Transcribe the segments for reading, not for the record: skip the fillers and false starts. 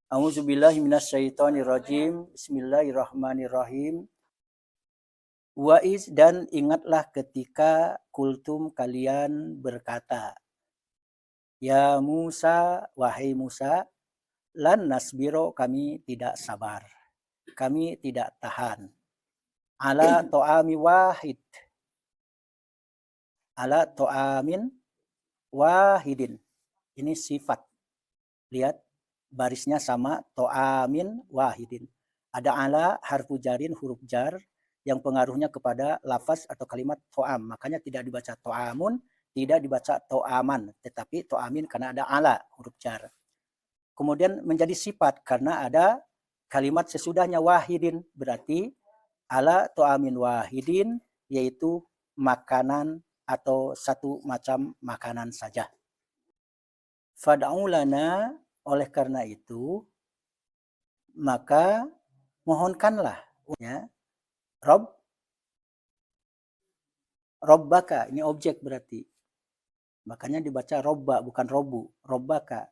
A'udzubillahi minasyaitonirrajim. Bismillahirrahmanirrahim. Wa'iz dan ingatlah ketika kultum kalian berkata, Ya Musa, wahai Musa, lan nasbiro kami tidak sabar. Kami tidak tahan. Ala to'ami wahid. Ala to'amin wahidin. Ini sifat. Lihat barisnya sama to'amin wahidin. Ada ala harfu jarin huruf jar yang pengaruhnya kepada lafaz atau kalimat to'am. Makanya tidak dibaca to'amun, tidak dibaca to'aman. Tetapi to'amin karena ada ala huruf jar. Kemudian menjadi sifat karena ada kalimat sesudahnya wahidin. Berarti ala to'amin wahidin yaitu makanan atau satu macam makanan saja. Fad'ulana, oleh karena itu maka mohonkanlah ya Robbaka, ini objek berarti. Makanya dibaca robba bukan robu, Robbaka.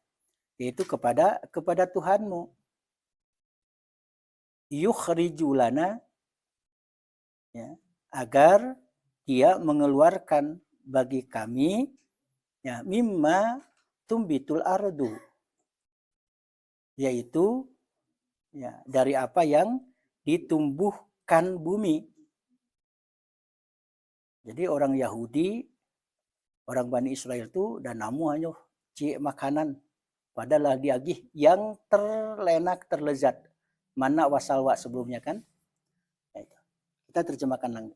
Yaitu kepada Tuhanmu. Yukhrijulana ya, agar dia mengeluarkan bagi kami ya mimma tumbitul ardu, yaitu ya dari apa yang ditumbuhkan bumi. Jadi orang Yahudi, orang Bani Israel itu dan namu hanya cik makanan padahal diagih yang terlenak terlezat. Mana wasalwa sebelumnya kan? Ya, itu. Kita terjemahkan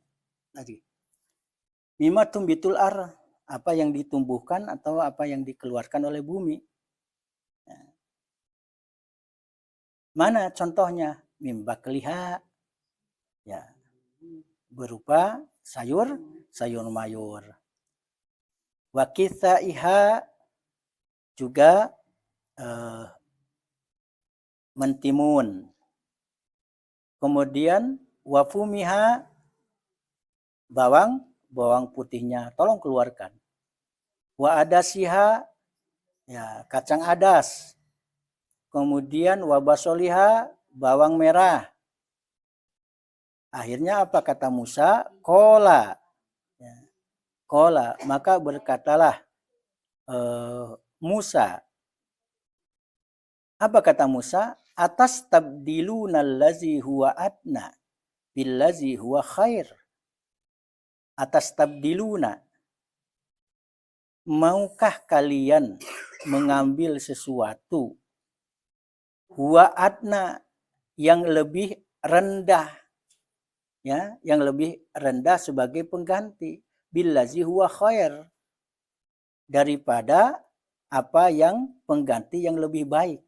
lagi. Mimma tumbitul ar, apa yang ditumbuhkan atau apa yang dikeluarkan oleh bumi. Ya. Mana contohnya? Mimba keliha, ya berupa sayur mayur. Wakitha iha juga mentimun. Kemudian wafumiha bawang putihnya, tolong keluarkan. Wa adasiha ya kacang adas. Kemudian wabasoliha bawang merah. Akhirnya apa kata Musa? Kola. Ya. Kola, maka berkatalah Musa. Apa kata Musa? Atas tabdiluna allazi huwa adna billazi huwa khair. Atas tabdiluna. Maukah kalian mengambil sesuatu huwa adna yang lebih rendah, ya, yang lebih rendah sebagai pengganti billazi huwa khair, daripada apa yang pengganti yang lebih baik.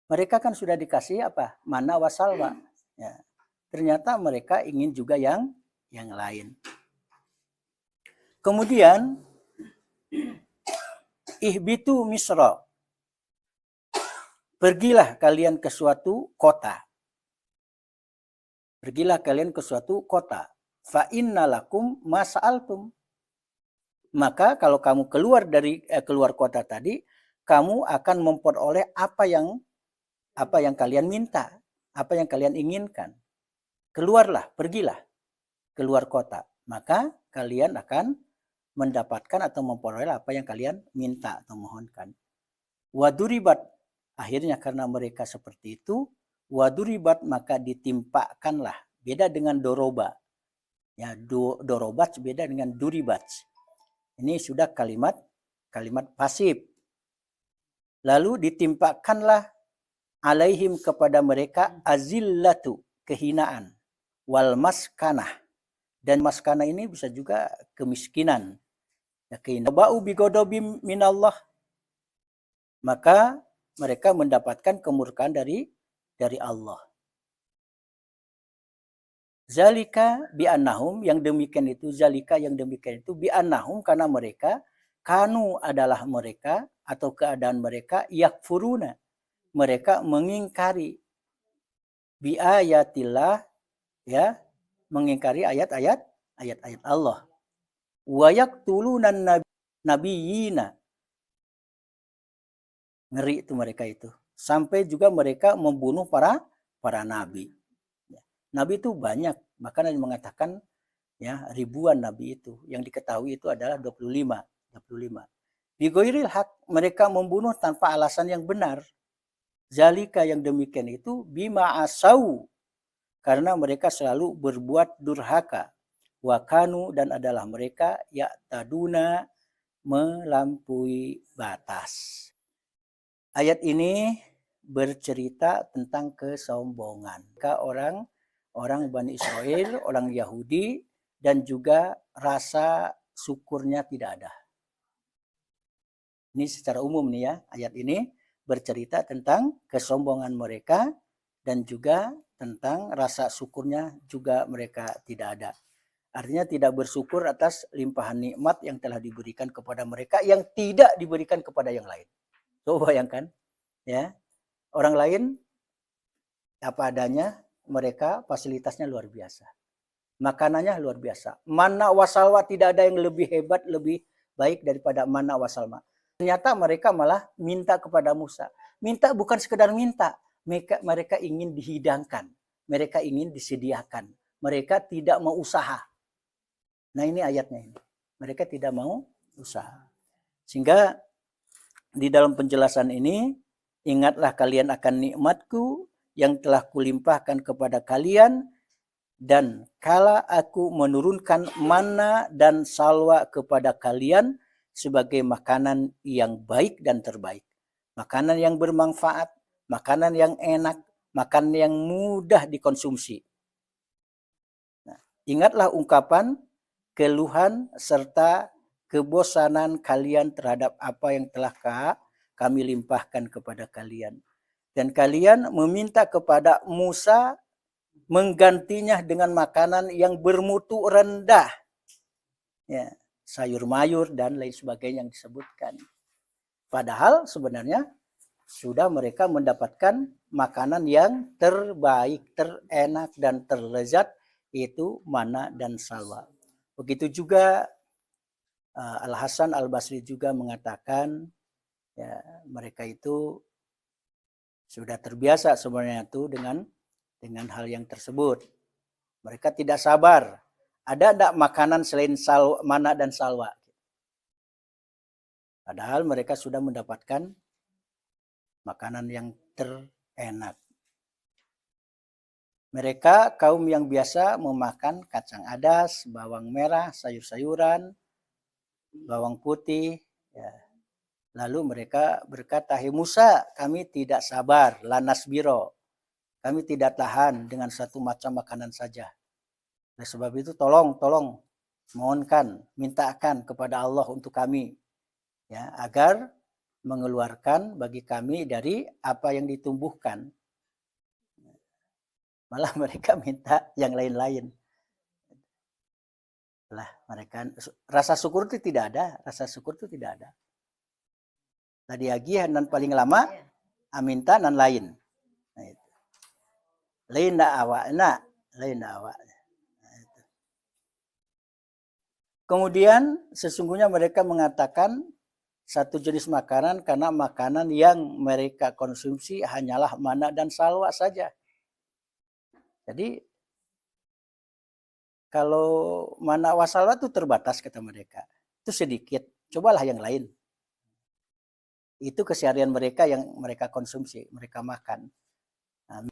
Mereka kan sudah dikasih apa? Mana wasalwa. Ya. Ternyata mereka ingin juga yang lain. Kemudian ihbitu misra. Pergilah kalian ke suatu kota. Pergilah kalian ke suatu kota. Fa innalakum masa'altum. Maka kalau kamu keluar dari keluar kota tadi, kamu akan memperoleh apa yang kalian minta, apa yang kalian inginkan. Keluarlah, pergilah keluar kota. Maka kalian akan mendapatkan atau memperoleh apa yang kalian minta atau mohonkan. Waduribat, akhirnya karena mereka seperti itu, waduribat maka ditimpakanlah. Beda dengan doroba. Ya, dorobat beda dengan duribat. Ini sudah kalimat pasif. Lalu ditimpakanlah alaihim kepada mereka azillatu, kehinaan, wal maskanah, dan maskanah ini bisa juga kemiskinan. Ya, ba'u bigodobim minallah, maka mereka mendapatkan kemurkaan dari Allah. Zalika bi'annahum, yang demikian itu, zalika yang demikian itu bi'annahum karena mereka, kanu adalah mereka atau keadaan mereka, yakfuruna, mereka mengingkari biayatillah, ya, mengingkari ayat-ayat Allah. Wa yaqtulunan nabiyina, Ngeri itu mereka itu. Sampai juga mereka membunuh para nabi. Nabi itu banyak, bahkan ada yang mengatakan ya ribuan nabi itu. Yang diketahui itu adalah 25. Bigoiril hak, mereka membunuh tanpa alasan yang benar. Zalika, yang demikian itu bima asau, karena mereka selalu berbuat durhaka. Wakanu, dan adalah mereka ya taduna, melampaui batas. Ayat ini bercerita tentang kesombongan. Orang Bani Israel, orang Yahudi, dan juga rasa syukurnya tidak ada. Ini secara umum nih ya, ayat ini bercerita tentang kesombongan mereka dan juga tentang rasa syukurnya juga mereka tidak ada. Artinya tidak bersyukur atas limpahan nikmat yang telah diberikan kepada mereka yang tidak diberikan kepada yang lain. Coba bayangkan ya, orang lain apa adanya, mereka fasilitasnya luar biasa. Makanannya luar biasa. Manna wasalwa, tidak ada yang lebih hebat, lebih baik daripada manna wasalma. Ternyata mereka malah minta kepada Musa. Minta bukan sekedar minta. Mereka ingin dihidangkan. Mereka ingin disediakan. Mereka tidak mau usaha. Nah ini ayatnya ini. Mereka tidak mau usaha. Sehingga di dalam penjelasan ini, ingatlah kalian akan nikmatku yang telah kulimpahkan kepada kalian, dan kala aku menurunkan manna dan salwa kepada kalian sebagai makanan yang baik dan terbaik. Makanan yang bermanfaat, makanan yang enak, makanan yang mudah dikonsumsi. Nah, ingatlah ungkapan, keluhan, serta kebosanan kalian terhadap apa yang telah kami limpahkan kepada kalian. Dan kalian meminta kepada Musa menggantinya dengan makanan yang bermutu rendah. Ya, sayur mayur dan lain sebagainya yang disebutkan. Padahal sebenarnya sudah mereka mendapatkan makanan yang terbaik, terenak dan terlezat, itu manna dan salwa. Begitu juga Al-Hasan Al-Basri juga mengatakan ya, mereka itu sudah terbiasa sebenarnya itu dengan hal yang tersebut. Mereka tidak sabar. Ada enggak makanan selain manna dan salwa? Padahal mereka sudah mendapatkan makanan yang terenak. Mereka kaum yang biasa memakan kacang adas, bawang merah, sayur-sayuran, bawang putih. Ya. Lalu mereka berkata, "Hai Musa, kami tidak sabar, lanas biro. Kami tidak tahan dengan satu macam makanan saja. Oleh sebab itu tolong, mohonkan, mintakan kepada Allah untuk kami, ya, agar mengeluarkan bagi kami dari apa yang ditumbuhkan." Malah mereka minta yang lain-lain. Lah mereka rasa syukur itu tidak ada, Tadi agihan dan paling lama aminta dan lain. Nah, itu. Lain awak. Nah, kemudian sesungguhnya mereka mengatakan satu jenis makanan karena makanan yang mereka konsumsi hanyalah manna dan salwa saja. Jadi kalau manna wasalwa itu terbatas kata mereka. Itu sedikit. Cobalah yang lain. Itu keseharian mereka yang mereka konsumsi, mereka makan. Nah,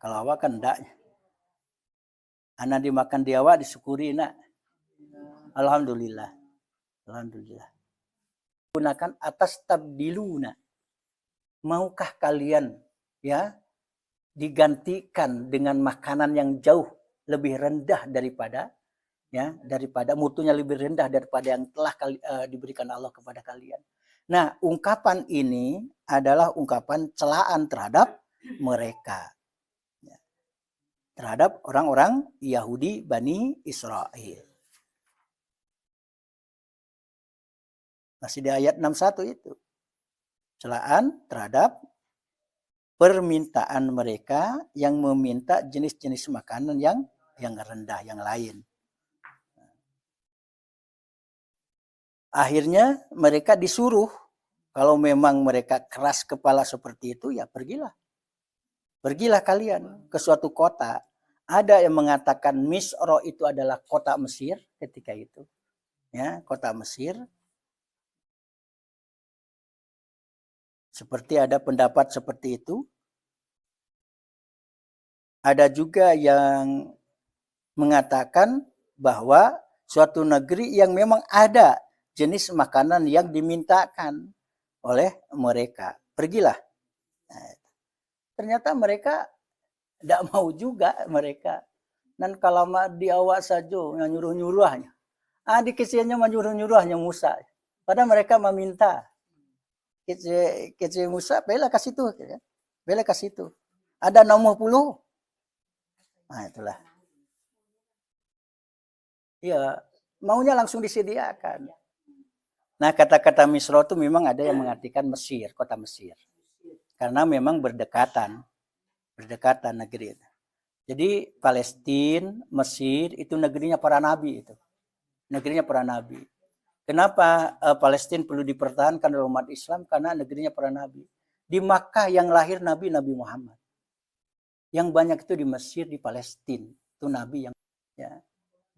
kalau awak kan enggak. Anak dimakan di awak disyukuri nak. Alhamdulillah. Gunakan atas tabdiluna. Maukah kalian ya digantikan dengan makanan yang jauh lebih rendah daripada mutunya lebih rendah daripada yang telah diberikan Allah kepada kalian. Nah, ungkapan ini adalah ungkapan celaan terhadap mereka. Terhadap orang-orang Yahudi Bani Israel. Masih di ayat 61 itu. Celaan terhadap permintaan mereka yang meminta jenis-jenis makanan yang rendah, yang lain. Akhirnya mereka disuruh Kalau memang mereka keras kepala seperti itu, ya pergilah. Pergilah kalian ke suatu kota. Ada yang mengatakan Misro itu adalah kota Mesir ketika itu. Ya, kota Mesir. Seperti ada pendapat seperti itu. Ada juga yang mengatakan bahwa suatu negeri yang memang ada jenis makanan yang dimintakan oleh mereka. Pergilah. Nah, ternyata mereka tidak mau juga mereka. Dan kalau di awak saja yang nyuruh-nyuruhnya. Di kesiannya menyuruh-nyuruhnya Musa. Padahal mereka meminta. Kece Musa, bela kasih itu. Bela kasih itu. Ada 60. Nah itulah. Ya, maunya langsung disediakan. Nah, kata-kata Misro itu memang ada yang mengartikan Mesir, kota Mesir. Karena memang berdekatan negeri itu. Jadi Palestina, Mesir itu negerinya para nabi itu. Negerinya para nabi. Kenapa Palestina perlu dipertahankan oleh umat Islam? Karena negerinya para nabi. Di Makkah yang lahir Nabi Muhammad. Yang banyak itu di Mesir, di Palestina. Itu nabi yang ya.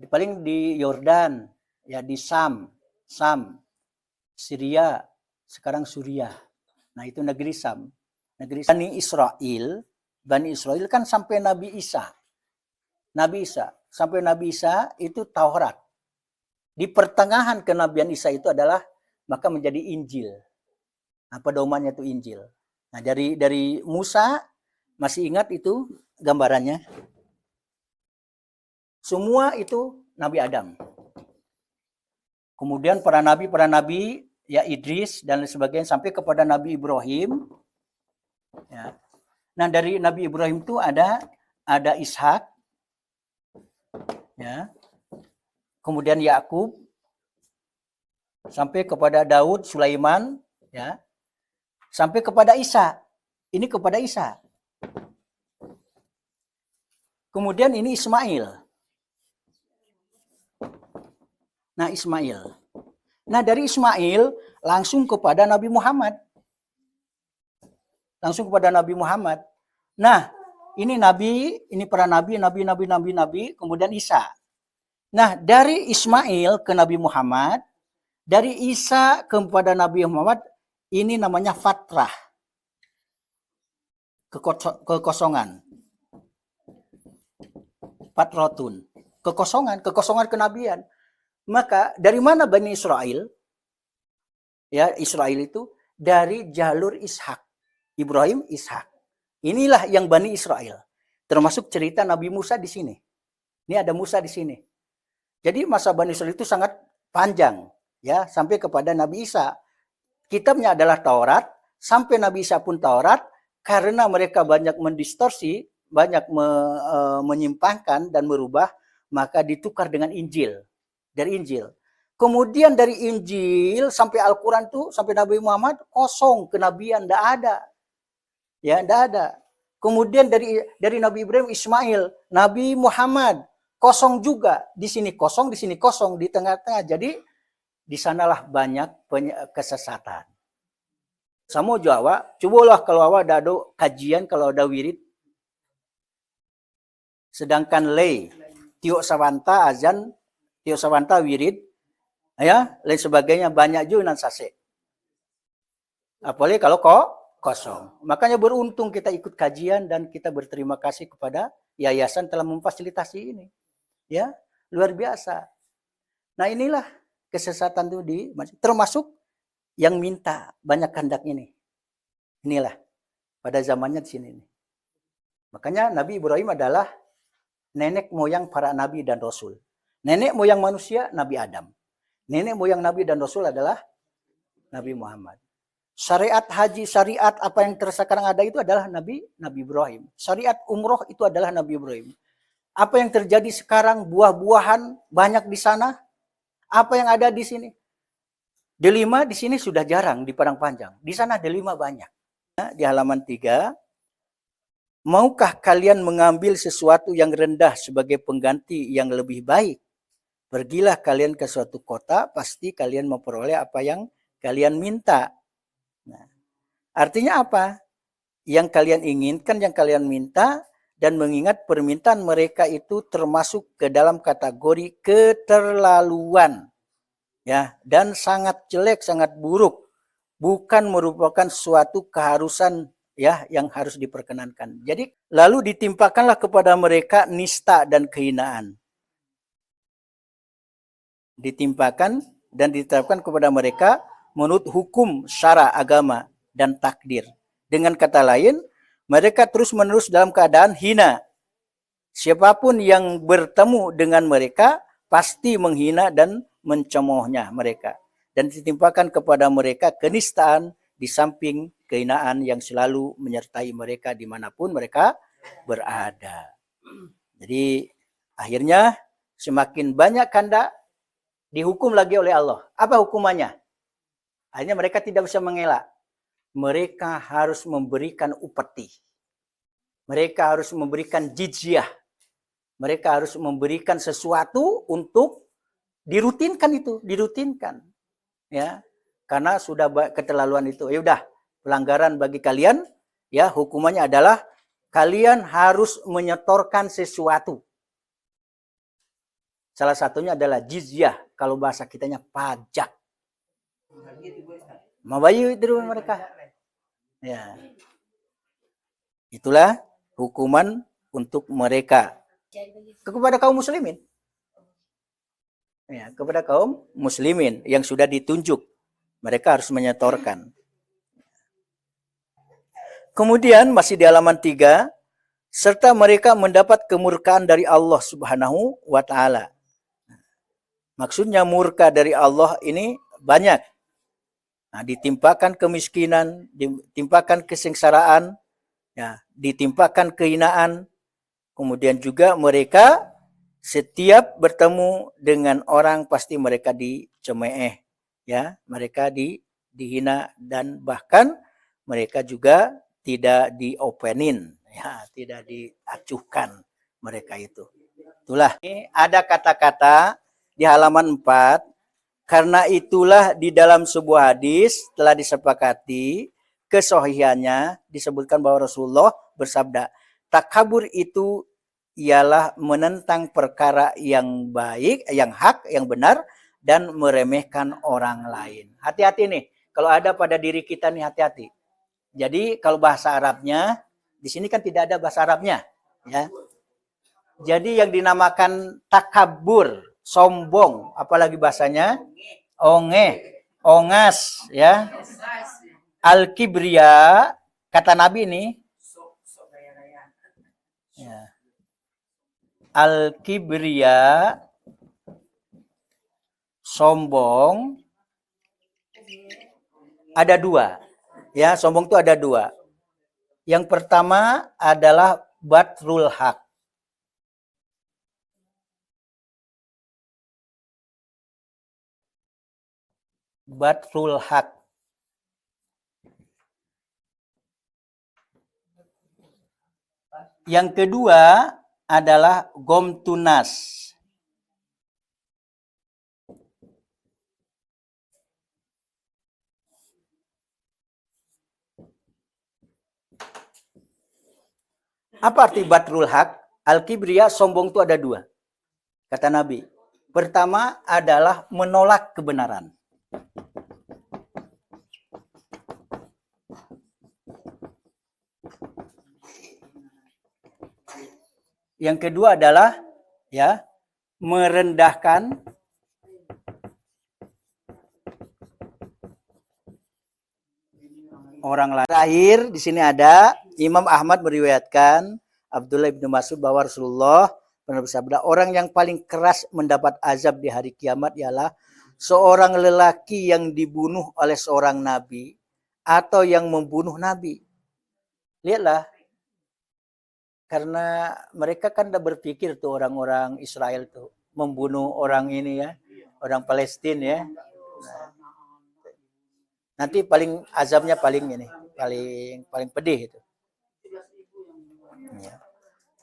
Paling di Yordan, ya di Sam, Syria, sekarang Suriah. Nah, itu negeri Sam. Negeri Bani Israel kan sampai Nabi Isa. Sampai Nabi Isa itu Taurat. Di pertengahan kenabian Isa itu adalah maka menjadi Injil. Nah, pedomannya itu Injil. Nah, dari Musa, masih ingat itu gambarannya? Semua itu Nabi Adam. Kemudian para nabi ya Idris dan sebagainya sampai kepada Nabi Ibrahim. Ya. Nah, dari Nabi Ibrahim itu ada Ishak, ya. Kemudian Yakub sampai kepada Daud, Sulaiman, ya. Sampai kepada Isa. Ini kepada Isa. Kemudian ini Ismail. Nah, Ismail. Nah, dari Ismail langsung kepada Nabi Muhammad. Nah, ini nabi, ini para nabi, kemudian Isa. Nah, dari Ismail ke Nabi Muhammad, dari Isa kepada Nabi Muhammad, ini namanya fatrah. Kekosongan. Fatrotun. Kekosongan kenabian. Maka dari mana Bani Israel? Ya, Israel itu dari jalur Ishak. Ibrahim, Ishak. Inilah yang Bani Israel. Termasuk cerita Nabi Musa di sini. Ini ada Musa di sini. Jadi masa Bani Israel itu sangat panjang, ya, sampai kepada Nabi Isa. Kitabnya adalah Taurat, sampai Nabi Isa pun Taurat, karena mereka banyak mendistorsi, banyak menyimpangkan dan merubah, maka ditukar dengan Injil. Dari Injil. Kemudian dari Injil sampai Al-Quran tuh, sampai Nabi Muhammad, kosong, kenabian, tidak ada. Ya, tidak ada. Kemudian dari Nabi Ibrahim, Ismail, Nabi Muhammad, kosong juga. Di sini kosong, di tengah-tengah. Jadi, di sanalah banyak kesesatan. Sama Jawa, cobalah kalau awak ada kajian, kalau ada wirid. Sedangkan lay, tiok sawanta, azan, tiok sawanta wirid, ya, lain sebagainya banyak juga nan sase. Apalagi kalau kosong. Makanya beruntung kita ikut kajian dan kita berterima kasih kepada yayasan telah memfasilitasi ini. Ya, luar biasa. Nah, inilah kesesatan itu termasuk yang minta banyak kehendak ini. Inilah pada zamannya di sini. Makanya Nabi Ibrahim adalah nenek moyang para nabi dan rasul. Nenek moyang manusia, Nabi Adam. Nenek moyang Nabi dan Rasul adalah Nabi Muhammad. Syariat haji, syariat apa yang sekarang ada itu adalah Nabi Ibrahim. Syariat umroh itu adalah Nabi Ibrahim. Apa yang terjadi sekarang, buah-buahan banyak di sana. Apa yang ada di sini? Delima di sini sudah jarang di Padang Panjang. Di sana delima banyak. Di halaman 3. Maukah kalian mengambil sesuatu yang rendah sebagai pengganti yang lebih baik? Pergilah kalian ke suatu kota, pasti kalian memperoleh apa yang kalian minta. Artinya apa? Yang kalian inginkan, yang kalian minta, dan mengingat permintaan mereka itu termasuk ke dalam kategori keterlaluan, ya, dan sangat jelek, sangat buruk, bukan merupakan suatu keharusan, ya, yang harus diperkenankan. Jadi lalu ditimpakanlah kepada mereka nista dan kehinaan. Ditimpakan dan ditetapkan kepada mereka menurut hukum syara agama dan takdir. Dengan kata lain, mereka terus-menerus dalam keadaan hina. Siapapun yang bertemu dengan mereka pasti menghina dan mencemoohnya mereka. Dan ditimpakan kepada mereka kenistaan di samping kehinaan yang selalu menyertai mereka dimanapun mereka berada. Jadi akhirnya semakin banyak kanda dihukum lagi oleh Allah. Apa hukumannya? Akhirnya mereka tidak bisa mengelak. Mereka harus memberikan upeti. Mereka harus memberikan jizyah. Mereka harus memberikan sesuatu untuk dirutinkan itu, dirutinkan. Ya. Karena sudah keterlaluan itu. Ya udah, pelanggaran bagi kalian, ya, hukumannya adalah kalian harus menyetorkan sesuatu. Salah satunya adalah jizyah, kalau bahasa kitanya pajak. Mabayu itu mereka. Ya. Itulah hukuman untuk mereka. Kepada kaum muslimin. Ya, kepada kaum muslimin yang sudah ditunjuk. Mereka harus menyetorkan. Kemudian masih di halaman 3, serta mereka mendapat kemurkaan dari Allah Subhanahu wa taala. Maksudnya murka dari Allah ini banyak. Nah, ditimpakan kemiskinan, ditimpakan kesengsaraan, ya, ditimpakan kehinaan. Kemudian juga mereka setiap bertemu dengan orang pasti mereka dicemeeh, ya, mereka dihina dan bahkan mereka juga tidak diopenin, ya, tidak diacuhkan mereka itu. Itulah. Ini ada kata-kata di halaman 4, karena itulah di dalam sebuah hadis telah disepakati kesohihannya disebutkan bahwa Rasulullah bersabda, takabur itu ialah menentang perkara yang baik, yang hak, yang benar, dan meremehkan orang lain. Hati-hati nih, kalau ada pada diri kita nih, hati-hati. Jadi kalau bahasa Arabnya, di sini kan tidak ada bahasa Arabnya, ya. Jadi yang dinamakan takabur, sombong, apalagi bahasanya onge, ongas, ya. Al-kibria, kata Nabi ini, ya. Al-kibria, sombong, ada dua. Ya, sombong itu ada dua. Yang pertama adalah batrul haq. Batrul haq. Yang kedua adalah gomtunas. Apa arti batrul haq? Al-kibria, sombong itu ada dua. Kata Nabi. Pertama adalah menolak kebenaran. Yang kedua adalah, ya, merendahkan orang lain. Terakhir di sini ada Imam Ahmad meriwayatkan Abdullah bin Mas'ud bahwa Rasulullah pernah bersabda, orang yang paling keras mendapat azab di hari kiamat ialah seorang lelaki yang dibunuh oleh seorang nabi atau yang membunuh nabi. Lihatlah, karena mereka kan udah berpikir tuh orang-orang Israel tuh membunuh orang ini, ya, orang Palestina, ya. Nah, nanti paling azabnya paling ini, paling pedih itu. Ya.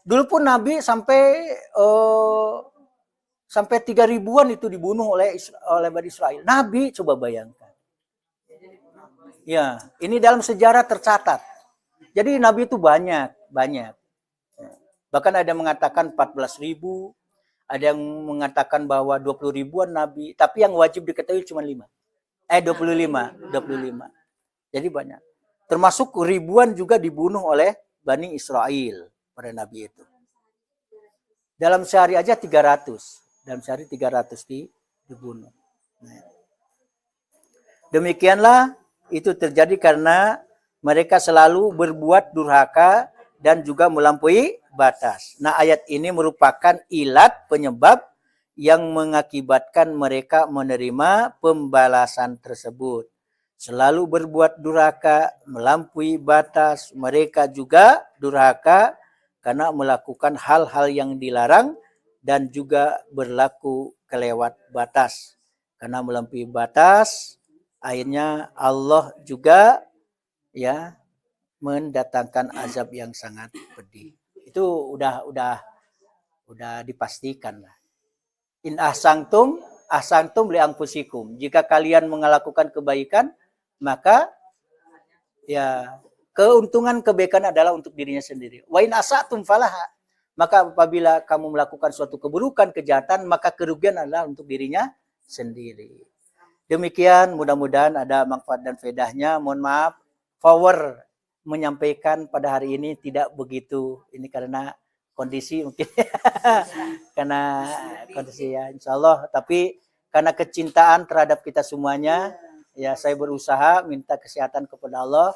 Dulu pun Nabi sampai 3.000-an itu dibunuh oleh Bani Israel. Nabi, coba bayangkan. Ya, ini dalam sejarah tercatat. Jadi Nabi itu banyak. Bahkan ada yang mengatakan 14.000, ada yang mengatakan bahwa 20 ribuan Nabi, tapi yang wajib diketahui cuma 5. 25. Jadi banyak. Termasuk ribuan juga dibunuh oleh Bani Israel pada Nabi itu. Dalam sehari aja 300. Dalam sehari 300 dibunuh. Demikianlah itu terjadi karena mereka selalu berbuat durhaka dan juga melampaui batas. Nah, ayat ini merupakan ilat penyebab yang mengakibatkan mereka menerima pembalasan tersebut. Selalu berbuat durhaka, melampaui batas. Mereka juga durhaka karena melakukan hal-hal yang dilarang dan juga berlaku kelewat batas. Karena melampaui batas, akhirnya Allah juga ya mendatangkan azab yang sangat pedih. Itu udah dipastikan lah. In ahsantum li anfusikum. Jika kalian melakukan kebaikan, maka ya keuntungan kebaikan adalah untuk dirinya sendiri. Wa in asatum falaha. Maka apabila kamu melakukan suatu keburukan, kejahatan, maka kerugian adalah untuk dirinya sendiri. Demikian, mudah-mudahan ada manfaat dan faedahnya. Mohon maaf, power menyampaikan pada hari ini tidak begitu. Ini karena kondisi mungkin. Karena kondisi ya, insya Allah. Tapi karena kecintaan terhadap kita semuanya, ya saya berusaha minta kesehatan kepada Allah